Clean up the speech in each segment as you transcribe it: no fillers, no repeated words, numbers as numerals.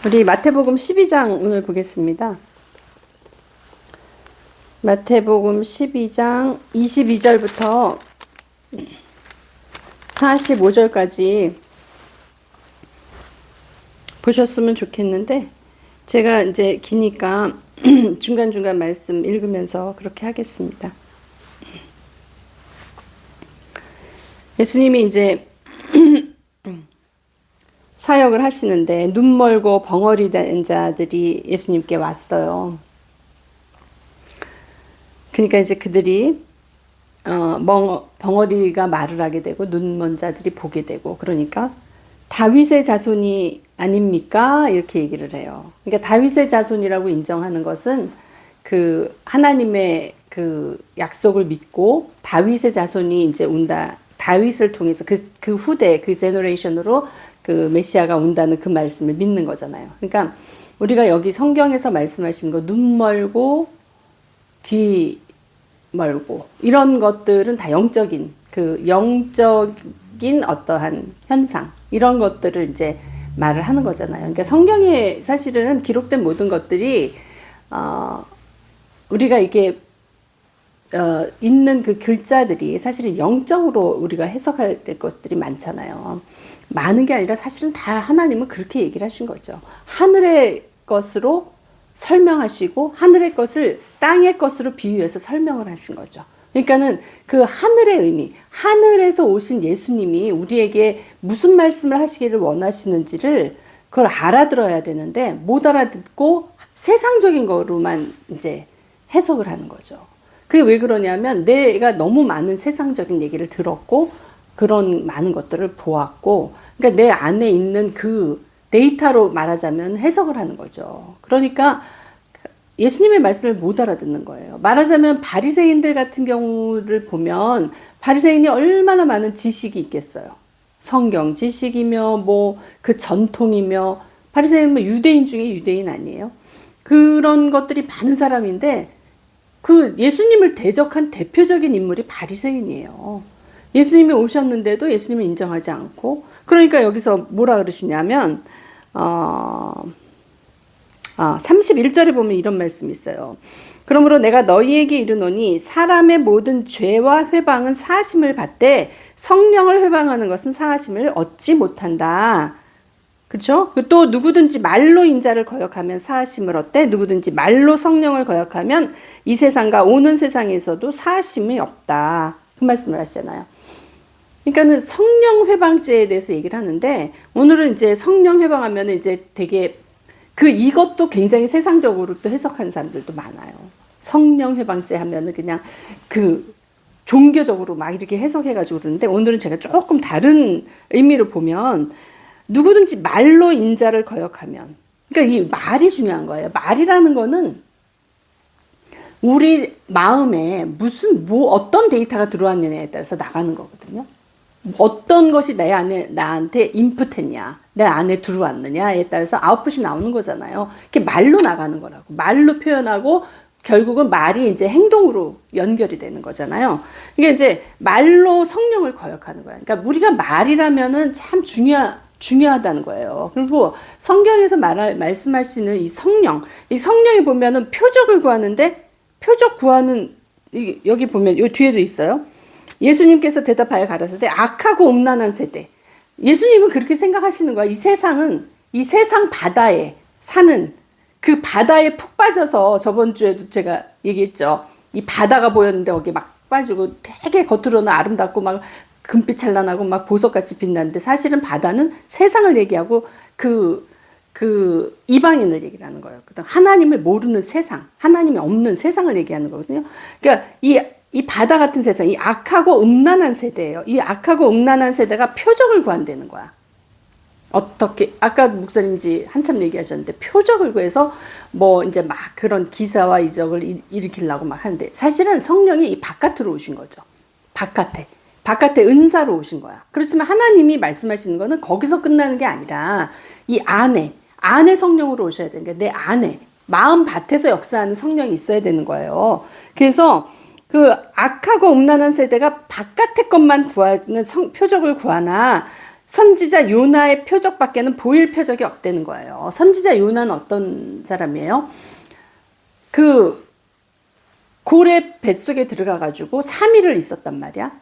우리 마태복음 12장 오늘 보겠습니다. 마태복음 12장 22절부터 45절까지 보셨으면 좋겠는데, 제가 이제 기니까 중간중간 말씀 읽으면서 그렇게 하겠습니다. 예수님이 이제 사역을 하시는데 눈 멀고 벙어리 된 자들이 예수님께 왔어요. 그러니까 이제 그들이 벙어리가 말을 하게 되고 눈 먼 자들이 보게 되고, 그러니까 다윗의 자손이 아닙니까? 이렇게 얘기를 해요. 그러니까 다윗의 자손이라고 인정하는 것은 그 하나님의 그 약속을 믿고 다윗의 자손이 이제 온다. 다윗을 통해서 그 후대, 그 제너레이션으로 그 메시아가 온다는 그 말씀을 믿는 거잖아요. 그러니까 우리가 여기 성경에서 말씀하시는 거, 눈 멀고 귀 멀고 이런 것들은 다 영적인 어떠한 현상, 이런 것들을 이제 말을 하는 거잖아요. 그러니까 성경에 사실은 기록된 모든 것들이 우리가 이게 있는 그 글자들이 사실은 영적으로 우리가 해석할 것들이 많잖아요. 많은 게 아니라 사실은 다 하나님은 그렇게 얘기를 하신 거죠. 하늘의 것으로 설명하시고 하늘의 것을 땅의 것으로 비유해서 설명을 하신 거죠. 그러니까는 그 하늘의 의미, 하늘에서 오신 예수님이 우리에게 무슨 말씀을 하시기를 원하시는지를 그걸 알아들어야 되는데, 못 알아듣고 세상적인 거로만 이제 해석을 하는 거죠. 그게 왜 그러냐면 내가 너무 많은 세상적인 얘기를 들었고 그런 많은 것들을 보았고, 그러니까 내 안에 있는 그 데이터로 말하자면 해석을 하는 거죠. 그러니까 예수님의 말씀을 못 알아듣는 거예요. 말하자면 바리새인들 같은 경우를 보면 바리새인이 얼마나 많은 지식이 있겠어요. 성경 지식이며 뭐 그 전통이며, 바리새인은 뭐 유대인 중에 유대인 아니에요. 그런 것들이 많은 사람인데 그 예수님을 대적한 대표적인 인물이 바리새인이에요. 예수님이 오셨는데도 예수님을 인정하지 않고, 그러니까 여기서 뭐라 그러시냐면 31절에 보면 이런 말씀이 있어요. 그러므로 내가 너희에게 이르노니 사람의 모든 죄와 회방은 사하심을 받되 성령을 회방하는 것은 사하심을 얻지 못한다. 그렇죠? 또 누구든지 말로 인자를 거역하면 사하심을 얻되 누구든지 말로 성령을 거역하면 이 세상과 오는 세상에서도 사하심이 없다. 그 말씀을 하시잖아요. 그러니까는 성령 회방죄에 대해서 얘기를 하는데, 오늘은 이제 성령 회방하면 이제 되게 이것도 굉장히 세상적으로 또 해석하는 사람들도 많아요. 성령 회방죄 하면은 그냥 종교적으로 막 이렇게 해석해가지고 그러는데, 오늘은 제가 조금 다른 의미로 보면 누구든지 말로 인자를 거역하면, 그러니까 이 말이 중요한 거예요. 말이라는 거는 우리 마음에 어떤 데이터가 들어왔느냐에 따라서 나가는 거거든요. 어떤 것이 나한테 인풋했냐, 내 안에 들어왔느냐에 따라서 아웃풋이 나오는 거잖아요. 그게 말로 나가는 거라고. 말로 표현하고 결국은 말이 이제 행동으로 연결이 되는 거잖아요. 이게 이제 말로 성령을 거역하는 거야. 그러니까 우리가 말이라면은 참 중요하다는 거예요. 그리고 성경에서 말씀하시는 이 성령이 보면은 표적을 구하는데, 표적 구하는, 여기 보면 요 뒤에도 있어요. 예수님께서 대답하여 가라사대 악하고 음란한 세대. 예수님은 그렇게 생각하시는 거야. 이 세상 바다에 사는, 그 바다에 푹 빠져서, 저번 주에도 제가 얘기했죠. 이 바다가 보였는데 거기 막 빠지고 되게 겉으로는 아름답고 막 금빛 찬란하고 막 보석같이 빛나는데, 사실은 바다는 세상을 얘기하고 그 이방인을 얘기를 하는 거예요. 하나님을 모르는 세상, 하나님이 없는 세상을 얘기하는 거거든요. 그러니까 이 바다 같은 세상, 이 악하고 음란한 세대예요. 이 악하고 음란한 세대가 표적을 구한다는 거야. 어떻게, 아까 목사님이 한참 얘기하셨는데, 표적을 구해서 뭐 이제 막 그런 기사와 이적을 일으키려고 막 하는데, 사실은 성령이 이 바깥으로 오신 거죠. 바깥에 은사로 오신 거야. 그렇지만 하나님이 말씀하시는 거는 거기서 끝나는 게 아니라 이 안에 성령으로 오셔야 되는 게, 내 안에 마음 밭에서 역사하는 성령이 있어야 되는 거예요. 그래서 악하고 음란한 세대가 바깥의 것만 구하는 표적을 구하나 선지자 요나의 표적밖에는 보일 표적이 없다는 거예요. 선지자 요나는 어떤 사람이에요? 그 고래 뱃속에 들어가가지고 3일을 있었단 말이야.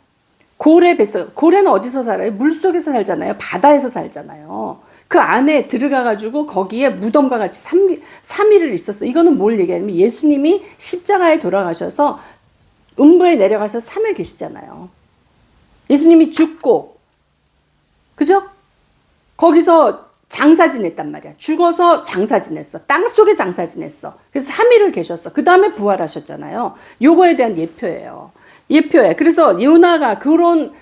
고래 뱃속, 고래는 어디서 살아요? 물속에서 살잖아요. 바다에서 살잖아요. 그 안에 들어가가지고 거기에 무덤과 같이 3일을 있었어. 이거는 뭘 얘기하냐면 예수님이 십자가에 돌아가셔서 음부에 내려가서 3일 계시잖아요. 예수님이 죽고, 그죠? 거기서 장사 지냈단 말이야. 죽어서 장사 지냈어. 땅 속에 장사 지냈어. 그래서 3일을 계셨어. 그 다음에 부활하셨잖아요. 요거에 대한 예표예요. 예표에. 그래서 요나가 그런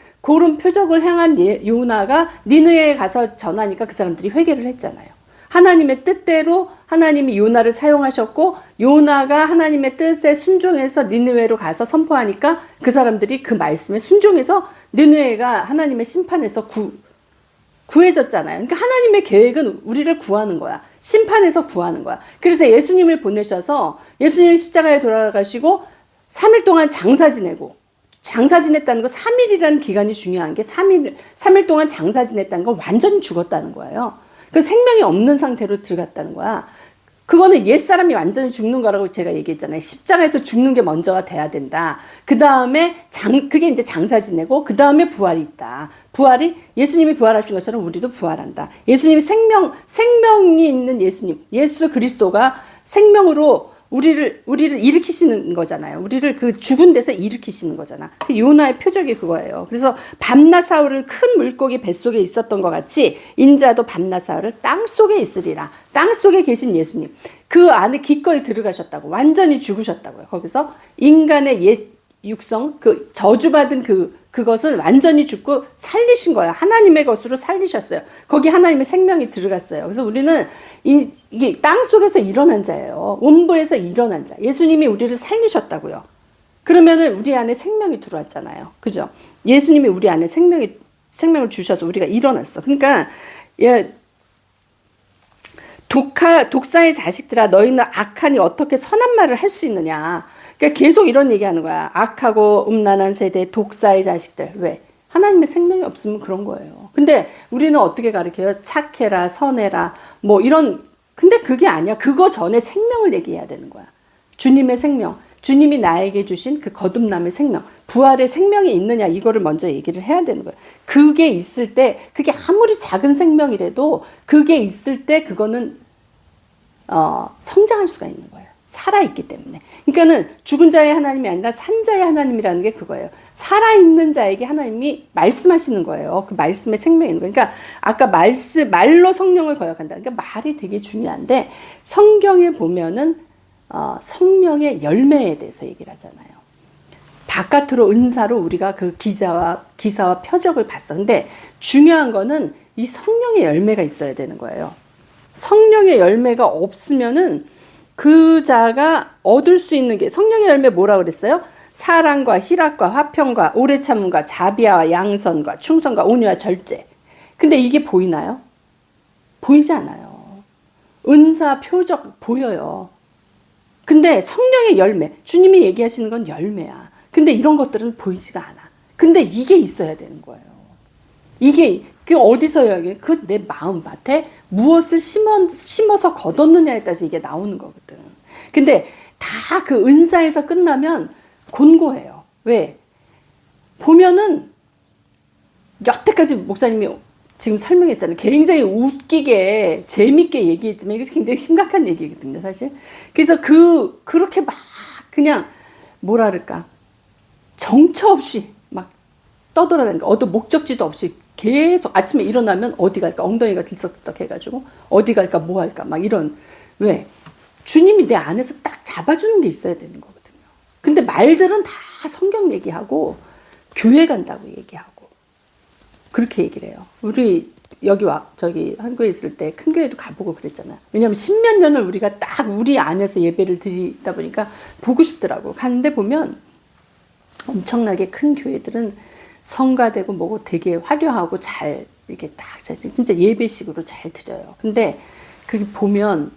표적을 향한 요나가 니느웨에 가서 전하니까 그 사람들이 회개를 했잖아요. 하나님의 뜻대로 하나님이 요나를 사용하셨고 요나가 하나님의 뜻에 순종해서 니느웨로 가서 선포하니까 그 사람들이 그 말씀에 순종해서 니느웨가 하나님의 심판에서 구해졌잖아요. 그러니까 하나님의 계획은 우리를 구하는 거야. 심판에서 구하는 거야. 그래서 예수님을 보내셔서 예수님 십자가에 돌아가시고 3일 동안 장사 지내고 장사 지냈다는 거 3일이라는 기간이 중요한 게 3일 동안 장사 지냈다는 건 완전히 죽었다는 거예요. 그 생명이 없는 상태로 들어갔다는 거야. 그거는 옛사람이 완전히 죽는 거라고 제가 얘기했잖아요. 십자가에서 죽는 게 먼저가 돼야 된다. 그 다음에 그게 이제 장사 지내고 그 다음에 부활이 있다. 부활이 예수님이 부활하신 것처럼 우리도 부활한다. 예수님이 생명이 있는 예수 그리스도가 생명으로 우리를 일으키시는 거잖아요. 우리를 그 죽은 데서 일으키시는 거잖아. 요나의 표적이 그거예요. 그래서 밤낮 사울을 큰 물고기 뱃속에 있었던 것 같이 인자도 밤낮 사울을 땅속에 있으리라. 땅속에 계신 예수님. 그 안에 기꺼이 들어가셨다고. 완전히 죽으셨다고요. 거기서 인간의 옛 육성, 그 저주받은 그것을 완전히 죽고 살리신 거예요. 하나님의 것으로 살리셨어요. 거기 하나님의 생명이 들어갔어요. 그래서 우리는 이게 땅 속에서 일어난 자예요. 음부에서 일어난 자. 예수님이 우리를 살리셨다고요. 그러면은 우리 안에 생명이 들어왔잖아요. 그죠? 예수님이 우리 안에 생명을 주셔서 우리가 일어났어. 그러니까 독사의 자식들아 너희는 악하니 어떻게 선한 말을 할 수 있느냐. 그러니까 계속 이런 얘기하는 거야. 악하고 음란한 세대 독사의 자식들. 왜? 하나님의 생명이 없으면 그런 거예요. 근데 우리는 어떻게 가르쳐요? 착해라, 선해라, 뭐 이런. 근데 그게 아니야. 그거 전에 생명을 얘기해야 되는 거야. 주님의 생명. 주님이 나에게 주신 그 거듭남의 생명. 부활의 생명이 있느냐 이거를 먼저 얘기를 해야 되는 거예요. 그게 있을 때 그게 아무리 작은 생명이라도 그게 있을 때 그거는 성장할 수가 있는 거예요. 살아있기 때문에. 그러니까는 죽은 자의 하나님이 아니라 산 자의 하나님이라는 게 그거예요. 살아있는 자에게 하나님이 말씀하시는 거예요. 그 말씀의 생명이 있는 거예요. 그러니까 아까 말로 성령을 거역한다. 그러니까 말이 되게 중요한데 성경에 보면은 성령의 열매에 대해서 얘기를 하잖아요. 바깥으로 은사로 우리가 그 기사와 표적을 봤어. 근데 중요한 거는 이 성령의 열매가 있어야 되는 거예요. 성령의 열매가 없으면은 그 자가 얻을 수 있는 게 성령의 열매 뭐라 그랬어요? 사랑과 희락과 화평과 오래 참음과 자비와 양선과 충성과 온유와 절제. 근데 이게 보이나요? 보이지 않아요. 은사, 표적 보여요. 근데 성령의 열매, 주님이 얘기하시는 건 열매야. 근데 이런 것들은 보이지가 않아. 근데 이게 있어야 되는 거예요. 이게 어디서요? 그 내 마음밭에 무엇을 심어서 거뒀느냐에 따라서 이게 나오는 거거든. 근데 다 그 은사에서 끝나면 곤고해요. 왜? 보면은 여태까지 목사님이 지금 설명했잖아요. 굉장히 웃기게 재밌게 얘기했지만 이게 굉장히 심각한 얘기거든요, 사실. 그래서 그렇게 막 그냥 뭐라 그럴까 정처 없이 막 떠돌아다니까 어떤 목적지도 없이 계속 아침에 일어나면 어디 갈까 엉덩이가 들썩들썩 해가지고 어디 갈까 뭐 할까 막 이런. 왜? 주님이 내 안에서 딱 잡아주는 게 있어야 되는 거거든요. 근데 말들은 다 성경 얘기하고 교회 간다고 얘기하고 그렇게 얘기를 해요. 우리 저기 한국에 있을 때 큰 교회도 가보고 그랬잖아요. 왜냐하면 십몇 년을 우리가 딱 우리 안에서 예배를 드리다 보니까 보고 싶더라고. 갔는데 보면 엄청나게 큰 교회들은 성가되고 뭐고 되게 화려하고 잘 이렇게 딱 진짜 예배식으로 잘 드려요. 근데 그게 보면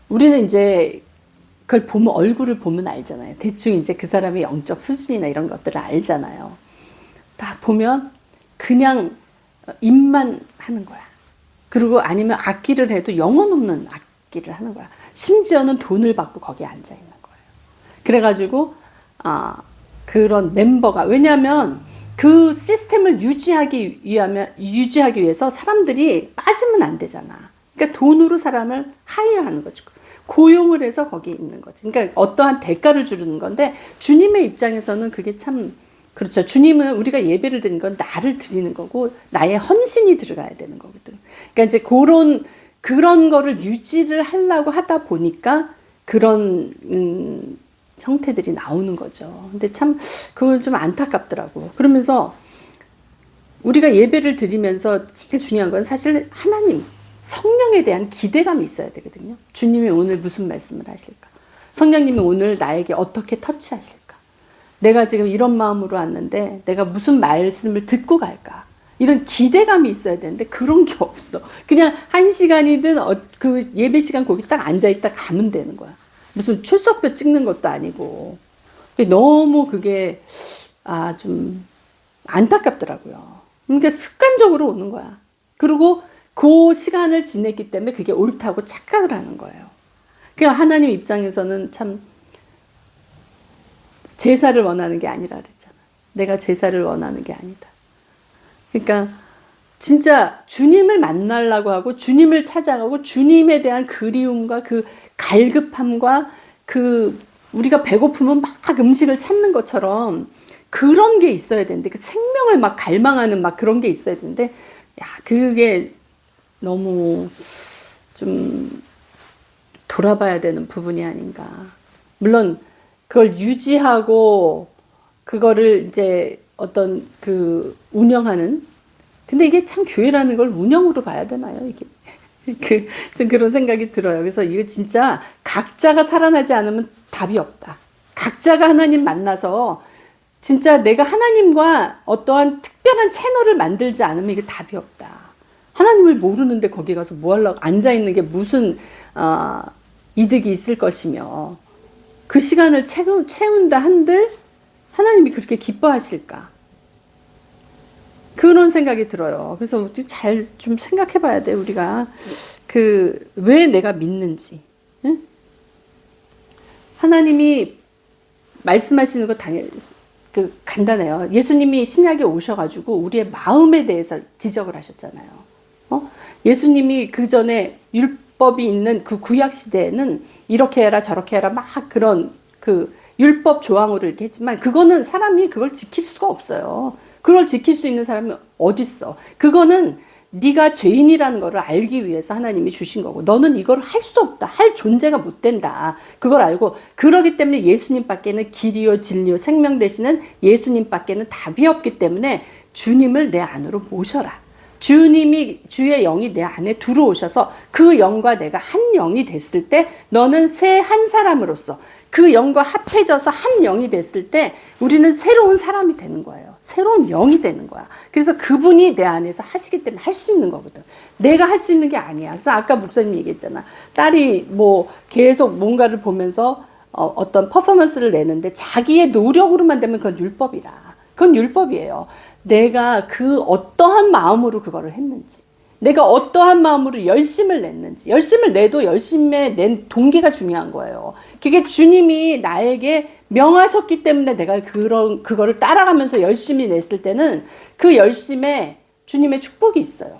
우리는 이제 그걸 보면 얼굴을 보면 알잖아요. 대충 이제 그 사람의 영적 수준이나 이런 것들을 알잖아요. 딱 보면 그냥 입만 하는 거야. 그리고 아니면 악기를 해도 영혼 없는 악기를 하는 거야. 심지어는 돈을 받고 거기에 앉아 있는 거예요. 그래가지고 그런 멤버가, 왜냐하면 그 시스템을 유지하기 위해서 사람들이 빠지면 안 되잖아. 그러니까 돈으로 사람을 하이어하는 거지. 고용을 해서 거기에 있는 거지. 그러니까 어떠한 대가를 주는 건데, 주님의 입장에서는 그게 참 그렇죠. 주님은 우리가 예배를 드리는 건 나를 드리는 거고 나의 헌신이 들어가야 되는 거거든. 그러니까 이제 그런 거를 유지를 하려고 하다 보니까 그런 형태들이 나오는 거죠. 근데 참 그건 좀 안타깝더라고. 그러면서 우리가 예배를 드리면서 제일 중요한 건 사실 하나님, 성령에 대한 기대감이 있어야 되거든요. 주님이 오늘 무슨 말씀을 하실까? 성령님이 오늘 나에게 어떻게 터치하실까? 내가 지금 이런 마음으로 왔는데 내가 무슨 말씀을 듣고 갈까? 이런 기대감이 있어야 되는데 그런 게 없어. 그냥 1시간이든 그 예배 시간 거기 딱 앉아있다 가면 되는 거야. 무슨 출석표 찍는 것도 아니고. 너무 그게 좀 안타깝더라고요. 그러니까 습관적으로 오는 거야. 그리고 그 시간을 지냈기 때문에 그게 옳다고 착각을 하는 거예요. 그러니까 하나님 입장에서는 참 제사를 원하는 게 아니라 그랬잖아. 내가 제사를 원하는 게 아니다. 그러니까 진짜 주님을 만나려고 하고 주님을 찾아가고 주님에 대한 그리움과 그 갈급함과 그 우리가 배고프면 막 음식을 찾는 것처럼 그런 게 있어야 되는데, 그 생명을 막 갈망하는 막 그런 게 있어야 되는데, 그게 너무 좀 돌아봐야 되는 부분이 아닌가. 물론 그걸 유지하고 그거를 이제 어떤 그 운영하는, 근데 이게 참 교회라는 걸 운영으로 봐야 되나요? 이게 좀 그런 생각이 들어요. 그래서 이거 진짜 각자가 살아나지 않으면 답이 없다. 각자가 하나님 만나서 진짜 내가 하나님과 어떠한 특별한 채널을 만들지 않으면 이게 답이 없다. 하나님을 모르는데 거기 가서 뭐 하려고 앉아 있는 게 무슨 이득이 있을 것이며, 그 시간을 채운다 한들 하나님이 그렇게 기뻐하실까? 그런 생각이 들어요. 그래서 잘 좀 생각해 봐야 돼, 우리가. 왜 내가 믿는지. 응? 하나님이 말씀하시는 거 간단해요. 예수님이 신약에 오셔가지고 우리의 마음에 대해서 지적을 하셨잖아요. 예수님이 그 전에 율법이 있는 그 구약 시대에는 이렇게 해라 저렇게 해라 막 그런 그 율법 조항으로 이렇게 했지만, 그거는 사람이 그걸 지킬 수가 없어요. 그걸 지킬 수 있는 사람이 어딨어. 그거는 네가 죄인이라는 거를 알기 위해서 하나님이 주신 거고, 너는 이걸 할 수 없다. 할 존재가 못 된다. 그걸 알고, 그러기 때문에 예수님밖에는 길이요 진리요 생명 되시는 예수님밖에는 답이 없기 때문에 주님을 내 안으로 모셔라. 주님이, 주의 영이 내 안에 들어오셔서 그 영과 내가 한 영이 됐을 때 너는 새 한 사람으로서 그 영과 합해져서 한 영이 됐을 때 우리는 새로운 사람이 되는 거예요. 새로운 영이 되는 거야. 그래서 그분이 내 안에서 하시기 때문에 할 수 있는 거거든. 내가 할 수 있는 게 아니야. 그래서 아까 목사님 얘기했잖아. 딸이 뭐 계속 뭔가를 보면서 어떤 퍼포먼스를 내는데 자기의 노력으로만 되면 그건 율법이라. 그건 율법이에요. 내가 그 어떠한 마음으로 그거를 했는지, 내가 어떠한 마음으로 열심을 냈는지, 열심을 내도 열심에 낸 동기가 중요한 거예요. 그게 주님이 나에게 명하셨기 때문에 내가 그거를 따라가면서 열심히 냈을 때는 그 열심에 주님의 축복이 있어요.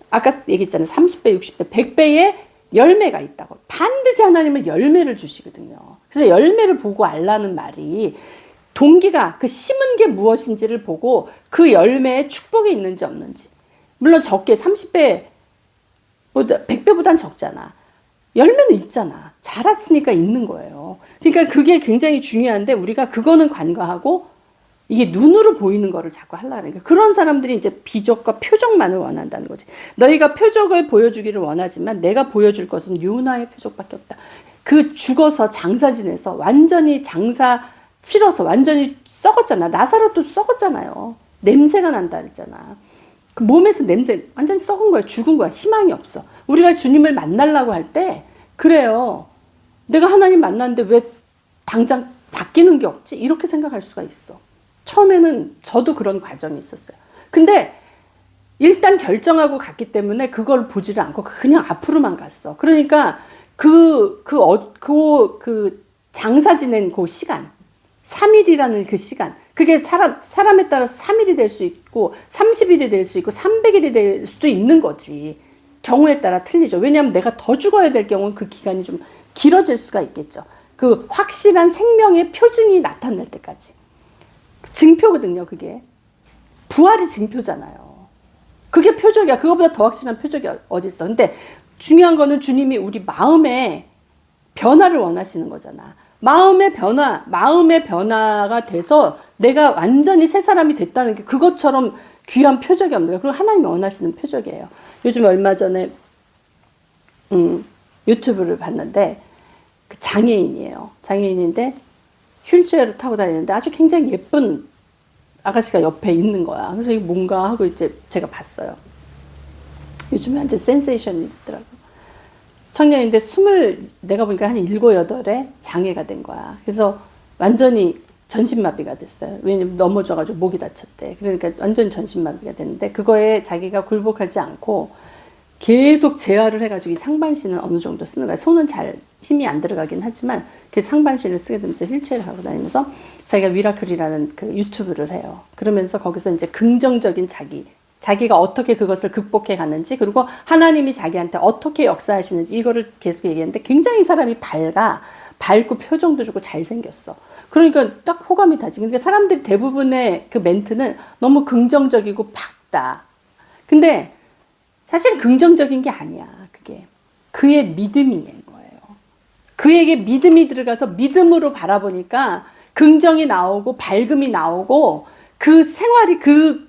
아까 얘기했잖아요. 30배, 60배, 100배의 열매가 있다고. 반드시 하나님은 열매를 주시거든요. 그래서 열매를 보고 알라는 말이, 동기가 그 심은 게 무엇인지를 보고 그 열매에 축복이 있는지 없는지. 물론 적게 30배보다 100배보단 적잖아. 열매는 있잖아. 자랐으니까 있는 거예요. 그러니까 그게 굉장히 중요한데 우리가 그거는 간과하고 이게 눈으로 보이는 거를 자꾸 하려고 하니까, 그런 사람들이 이제 비적과 표적만을 원한다는 거지. 너희가 표적을 보여주기를 원하지만 내가 보여줄 것은 요나의 표적밖에 없다. 그 죽어서 장사 지내서 완전히 장사 치러서 완전히 썩었잖아. 나사로도 썩었잖아요. 냄새가 난다 그랬잖아. 그 몸에서 냄새 완전히 썩은 거야. 죽은 거야. 희망이 없어. 우리가 주님을 만나려고 할 때 그래요. 내가 하나님 만났는데 왜 당장 바뀌는 게 없지? 이렇게 생각할 수가 있어. 처음에는 저도 그런 과정이 있었어요. 근데 일단 결정하고 갔기 때문에 그걸 보지를 않고 그냥 앞으로만 갔어. 그러니까 그 장사 지낸 그 시간, 3일이라는 그 시간, 그게 사람에 따라서 3일이 될 수 있고, 30일이 될 수 있고, 300일이 될 수도 있는 거지. 경우에 따라 틀리죠. 왜냐하면 내가 더 죽어야 될 경우는 그 기간이 좀 길어질 수가 있겠죠. 그 확실한 생명의 표징이 나타날 때까지. 증표거든요, 그게. 부활이 증표잖아요. 그게 표적이야. 그거보다 더 확실한 표적이 어디 있어. 근데 중요한 거는 주님이 우리 마음의 변화를 원하시는 거잖아. 마음의 변화가 돼서 내가 완전히 새 사람이 됐다는 게 그것처럼 귀한 표적이 없는 거예요. 그리고 하나님이 원하시는 표적이에요. 요즘 얼마 전에 유튜브를 봤는데 그 장애인이에요. 장애인인데 휠체어를 타고 다니는데 아주 굉장히 예쁜 아가씨가 옆에 있는 거야. 그래서 이게 뭔가 하고 이제 제가 봤어요. 요즘에 완전 센세이션이 있더라고. 청년인데 내가 보니까 한 7, 8에 장애가 된 거야. 그래서 완전히 전신마비가 됐어요. 왜냐면 넘어져가지고 목이 다쳤대. 그러니까 완전 전신마비가 됐는데 그거에 자기가 굴복하지 않고 계속 재활을 해가지고 이 상반신을 어느 정도 쓰는 거야. 손은 잘 힘이 안 들어가긴 하지만 그 상반신을 쓰게 되면서 휠체어를 하고 다니면서 자기가 미라클이라는 그 유튜브를 해요. 그러면서 거기서 이제 긍정적인 자기가 어떻게 그것을 극복해 갔는지, 그리고 하나님이 자기한테 어떻게 역사하시는지 이거를 계속 얘기했는데 굉장히 사람이 밝고 표정도 좋고 잘생겼어. 그러니까 딱 호감이 다지. 그러니까 사람들이 대부분의 그 멘트는 너무 긍정적이고 밝다. 근데 사실 긍정적인 게 아니야. 그게 그의 믿음인 거예요. 그에게 믿음이 들어가서 믿음으로 바라보니까 긍정이 나오고 밝음이 나오고 그 생활이 그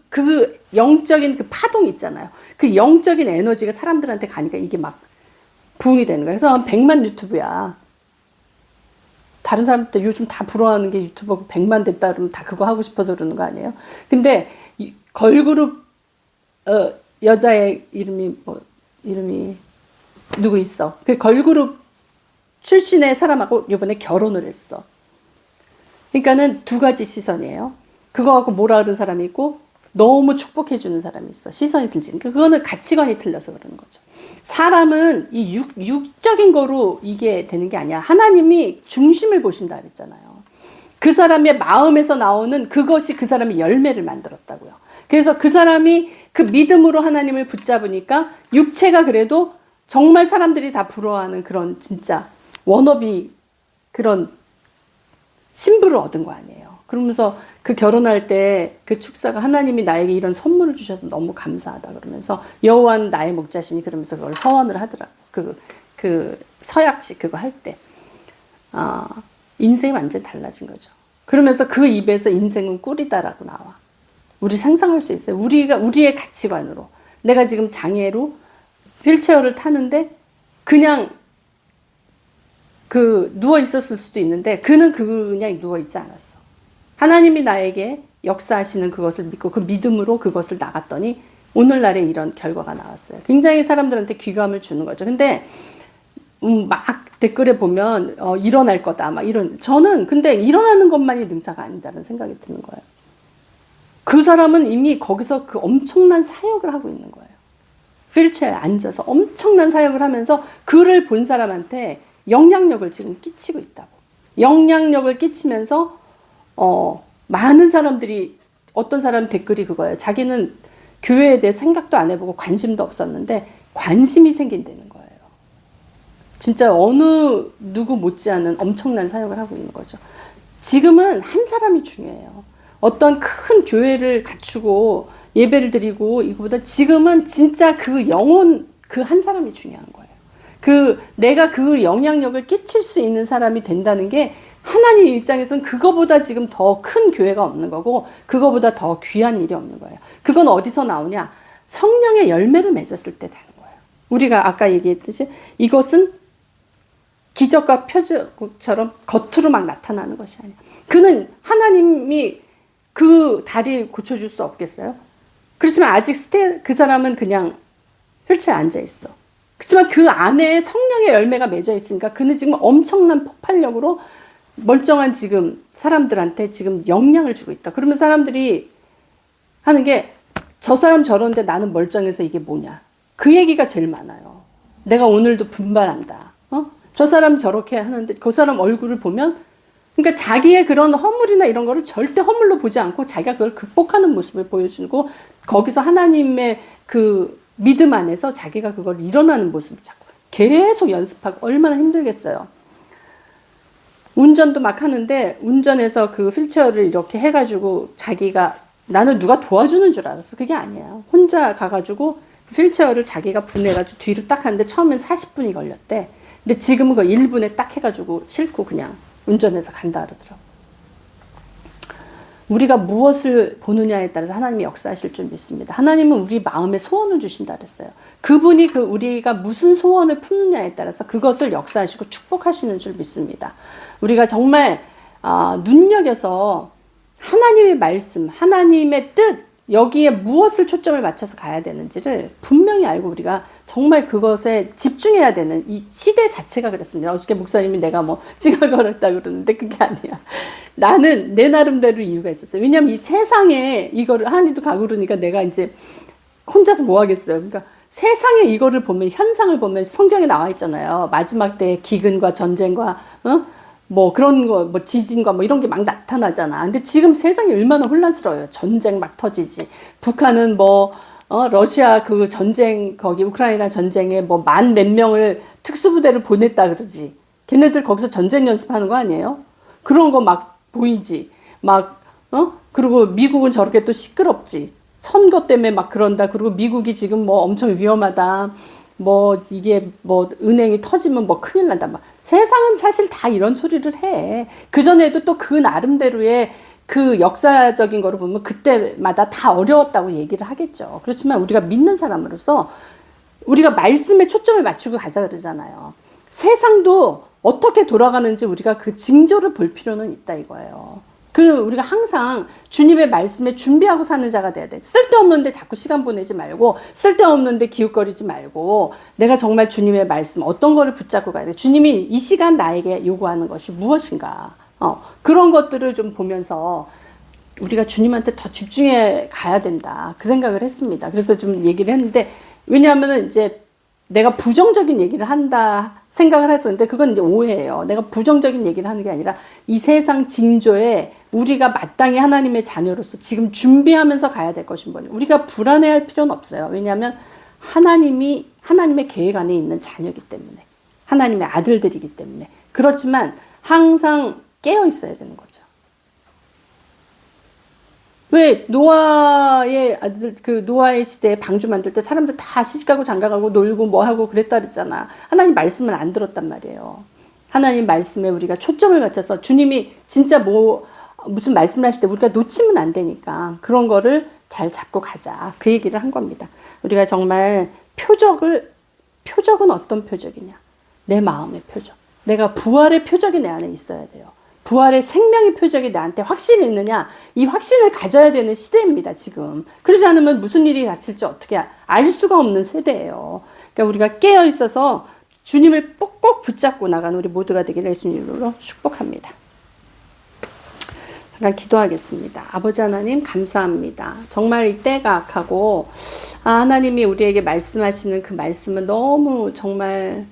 영적인 그 파동 있잖아요. 그 영적인 에너지가 사람들한테 가니까 이게 막 부흥이 되는 거예요. 그래서 한 100만 유튜브야. 다른 사람들 요즘 다 부러워하는 게 유튜버 100만 됐다 그러면 다 그거 하고 싶어서 그러는 거 아니에요? 근데 걸그룹 여자의 이름이 누구 있어? 그 걸그룹 출신의 사람하고 이번에 결혼을 했어. 그러니까는 두 가지 시선이에요. 그거 갖고 뭐라 그러는 사람이 있고 너무 축복해주는 사람이 있어. 시선이 들지. 그거는 가치관이 틀려서 그러는 거죠. 사람은 이 육적인 거로 이게 되는 게 아니야. 하나님이 중심을 보신다 그랬잖아요. 그 사람의 마음에서 나오는 그것이 그 사람의 열매를 만들었다고요. 그래서 그 사람이 그 믿음으로 하나님을 붙잡으니까 육체가 그래도 정말 사람들이 다 부러워하는 그런 진짜 워너비 그런 신부를 얻은 거 아니에요. 그러면서 그 결혼할 때 그 축사가 하나님이 나에게 이런 선물을 주셔서 너무 감사하다 그러면서 여호와는 나의 목자시니 그러면서 그걸 서원을 하더라. 그 서약식 그거 할 때 인생이 완전히 달라진 거죠. 그러면서 그 입에서 인생은 꿀이다라고 나와. 우리 상상할 수 있어요. 우리의 가치관으로 내가 지금 장애로 휠체어를 타는데 그냥 누워 있었을 수도 있는데 그는 그냥 누워 있지 않았어. 하나님이 나에게 역사하시는 그것을 믿고 그 믿음으로 그것을 나갔더니 오늘날에 이런 결과가 나왔어요. 굉장히 사람들한테 귀감을 주는 거죠. 근데 막 댓글에 보면 일어날 거다 막 저는 근데 일어나는 것만이 능사가 아니다라는 생각이 드는 거예요. 그 사람은 이미 거기서 그 엄청난 사역을 하고 있는 거예요. 휠체어에 앉아서 엄청난 사역을 하면서 그를 본 사람한테 영향력을 지금 끼치고 있다고. 영향력을 끼치면서 많은 사람들이 어떤 사람 댓글이 그거예요. 자기는 교회에 대해 생각도 안 해보고 관심도 없었는데 관심이 생긴다는 거예요. 진짜 어느 누구 못지않은 엄청난 사역을 하고 있는 거죠. 지금은 한 사람이 중요해요. 어떤 큰 교회를 갖추고 예배를 드리고 이거보다 지금은 진짜 그 영혼 그 한 사람이 중요한 거예요. 내가 그 영향력을 끼칠 수 있는 사람이 된다는 게 하나님 입장에서는 그거보다 지금 더 큰 교회가 없는 거고 그거보다 더 귀한 일이 없는 거예요. 그건 어디서 나오냐? 성령의 열매를 맺었을 때 되는 거예요. 우리가 아까 얘기했듯이 이것은 기적과 표적처럼 겉으로 막 나타나는 것이 아니야. 그는 하나님이 그 다리 고쳐줄 수 없겠어요? 그렇지만 아직 그 사람은 그냥 휠체어에 앉아 있어. 그렇지만 그 안에 성령의 열매가 맺어 있으니까 그는 지금 엄청난 폭발력으로 멀쩡한 지금 사람들한테 지금 영향을 주고 있다. 그러면 사람들이 하는 게 저 사람 저런데 나는 멀쩡해서 이게 뭐냐. 그 얘기가 제일 많아요. 내가 오늘도 분발한다. 저 사람 저렇게 하는데 그 사람 얼굴을 보면 그러니까 자기의 그런 허물이나 이런 거를 절대 허물로 보지 않고 자기가 그걸 극복하는 모습을 보여주고 거기서 하나님의 그 믿음 안에서 자기가 그걸 일어나는 모습을 자꾸 계속 연습하고 얼마나 힘들겠어요. 운전도 막 하는데 운전해서 그 휠체어를 이렇게 해가지고 자기가 나는 누가 도와주는 줄 알았어. 그게 아니에요. 혼자 가가지고 휠체어를 자기가 분해가지고 뒤로 딱 하는데 처음엔 40분이 걸렸대. 근데 지금은 그 1분에 딱 해가지고 싣고 그냥 운전해서 간다 그러더라고. 우리가 무엇을 보느냐에 따라서 하나님이 역사하실 줄 믿습니다. 하나님은 우리 마음에 소원을 주신다 그랬어요. 그분이 우리가 무슨 소원을 품느냐에 따라서 그것을 역사하시고 축복하시는 줄 믿습니다. 우리가 정말 눈여겨서 하나님의 말씀, 하나님의 뜻, 여기에 무엇을 초점을 맞춰서 가야 되는지를 분명히 알고 우리가 정말 그것에 집중해야 되는 이 시대 자체가 그렇습니다. 어저께 목사님이 내가 뭐 찡얼거렸다 그러는데 그게 아니야. 나는 내 나름대로 이유가 있었어요. 왜냐하면 이 세상에 이거를 한이도 가고 그러니까 내가 이제 혼자서 뭐 하겠어요. 그러니까 세상에 이거를 보면 현상을 보면 성경에 나와 있잖아요. 마지막 때 기근과 전쟁과 뭐 그런 거, 뭐 지진과 뭐 이런 게 막 나타나잖아. 근데 지금 세상이 얼마나 혼란스러워요. 전쟁 막 터지지. 북한은 뭐, 러시아 그 전쟁, 거기 우크라이나 전쟁에 뭐 만 몇 명을 특수부대를 보냈다 그러지. 걔네들 거기서 전쟁 연습하는 거 아니에요? 그런 거 막 보이지. 막, 그리고 미국은 저렇게 또 시끄럽지. 선거 때문에 막 그런다. 그리고 미국이 지금 뭐 엄청 위험하다. 뭐 이게 뭐 은행이 터지면 뭐 큰일 난다. 막 세상은 사실 다 이런 소리를 해. 그전에도 또 그 나름대로의 그 역사적인 거를 보면 그때마다 다 어려웠다고 얘기를 하겠죠. 그렇지만 우리가 믿는 사람으로서 우리가 말씀에 초점을 맞추고 가자 그러잖아요. 세상도 어떻게 돌아가는지 우리가 그 징조를 볼 필요는 있다 이거예요. 그럼 우리가 항상 주님의 말씀에 준비하고 사는 자가 돼야 돼. 쓸데없는데 자꾸 시간 보내지 말고 쓸데없는데 기웃거리지 말고 내가 정말 주님의 말씀 어떤 거를 붙잡고 가야 돼. 주님이 이 시간 나에게 요구하는 것이 무엇인가. 그런 것들을 좀 보면서 우리가 주님한테 더 집중해 가야 된다. 그 생각을 했습니다. 그래서 좀 얘기를 했는데 왜냐하면 이제 내가 부정적인 얘기를 한다 생각을 했었는데 그건 이제 오해예요. 내가 부정적인 얘기를 하는 게 아니라 이 세상 징조에 우리가 마땅히 하나님의 자녀로서 지금 준비하면서 가야 될 것이 뭐냐. 우리가 불안해할 필요는 없어요. 왜냐하면 하나님의 계획 안에 있는 자녀이기 때문에 하나님의 아들들이기 때문에 그렇지만 항상 깨어 있어야 되는 거죠. 왜 노아의 아들 그 노아의 시대에 방주 만들 때 사람들 다 시집가고 장가가고 놀고 뭐 하고 그랬다 그랬잖아. 하나님 말씀을 안 들었단 말이에요. 하나님 말씀에 우리가 초점을 맞춰서 주님이 진짜 무슨 말씀을 하실 때 우리가 놓치면 안 되니까 그런 거를 잘 잡고 가자. 그 얘기를 한 겁니다. 우리가 정말 표적은 어떤 표적이냐? 내 마음의 표적. 내가 부활의 표적이 내 안에 있어야 돼요. 부활의 생명의 표적이 나한테 확신이 있느냐? 이 확신을 가져야 되는 시대입니다, 지금. 그러지 않으면 무슨 일이 닥칠지 어떻게 알 수가 없는 세대예요. 그러니까 우리가 깨어 있어서 주님을 꼭 붙잡고 나가는 우리 모두가 되기를 예수님 이름으로 축복합니다. 잠깐 기도하겠습니다. 아버지 하나님 감사합니다. 정말 이 때가 악하고 하나님이 우리에게 말씀하시는 그 말씀은 너무 정말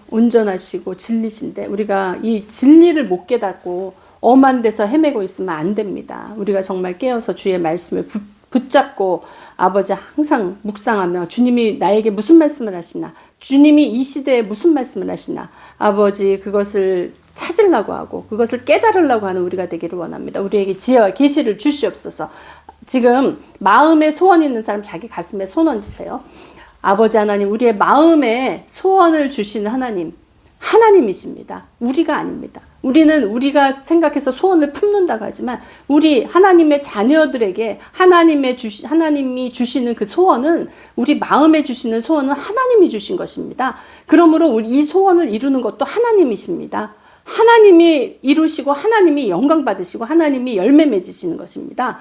온전하시고 진리신데 우리가 이 진리를 못 깨닫고 엄한 데서 헤매고 있으면 안 됩니다. 우리가 정말 깨어서 주의 말씀을 붙잡고 아버지 항상 묵상하며 주님이 나에게 무슨 말씀을 하시나 주님이 이 시대에 무슨 말씀을 하시나 아버지 그것을 찾으려고 하고 그것을 깨달으려고 하는 우리가 되기를 원합니다. 우리에게 지혜와 계시를 주시옵소서. 지금 마음에 소원 있는 사람 자기 가슴에 손 얹으세요. 아버지 하나님, 우리의 마음에 소원을 주시는 하나님이십니다. 우리가 아닙니다. 우리는 우리가 생각해서 소원을 품는다고 하지만 우리 하나님의 자녀들에게 하나님이 주시는 그 소원은 우리 마음에 주시는 소원은 하나님이 주신 것입니다. 그러므로 우리 이 소원을 이루는 것도 하나님이십니다. 하나님이 이루시고 하나님이 영광 받으시고 하나님이 열매 맺으시는 것입니다.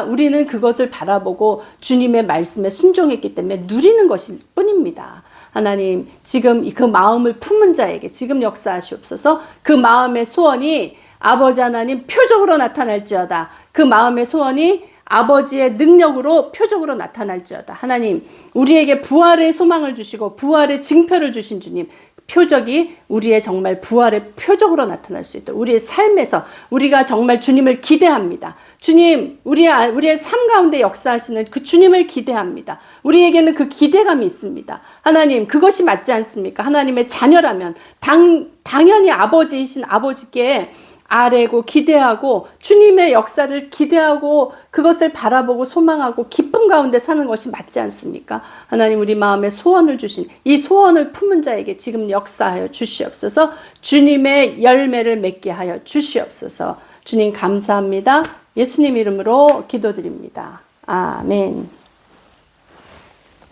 우리는 그것을 바라보고 주님의 말씀에 순종했기 때문에 누리는 것일 뿐입니다. 하나님, 지금 그 마음을 품은 자에게 지금 역사하시옵소서. 그 마음의 소원이 아버지 하나님 표적으로 나타날지어다. 그 마음의 소원이 아버지의 능력으로 표적으로 나타날지어다. 하나님, 우리에게 부활의 소망을 주시고 부활의 징표를 주신 주님, 표적이 우리의 정말 부활의 표적으로 나타날 수 있도록 우리의 삶에서 우리가 정말 주님을 기대합니다. 주님, 우리의 삶 가운데 역사하시는 그 주님을 기대합니다. 우리에게는 그 기대감이 있습니다. 하나님, 그것이 맞지 않습니까? 하나님의 자녀라면 당연히 아버지이신 아버지께 아뢰고 기대하고 주님의 역사를 기대하고 그것을 바라보고 소망하고 기쁨 가운데 사는 것이 맞지 않습니까? 하나님, 우리 마음에 소원을 주신 이 소원을 품은 자에게 지금 역사하여 주시옵소서. 주님의 열매를 맺게 하여 주시옵소서. 주님 감사합니다. 예수님 이름으로 기도드립니다. 아멘.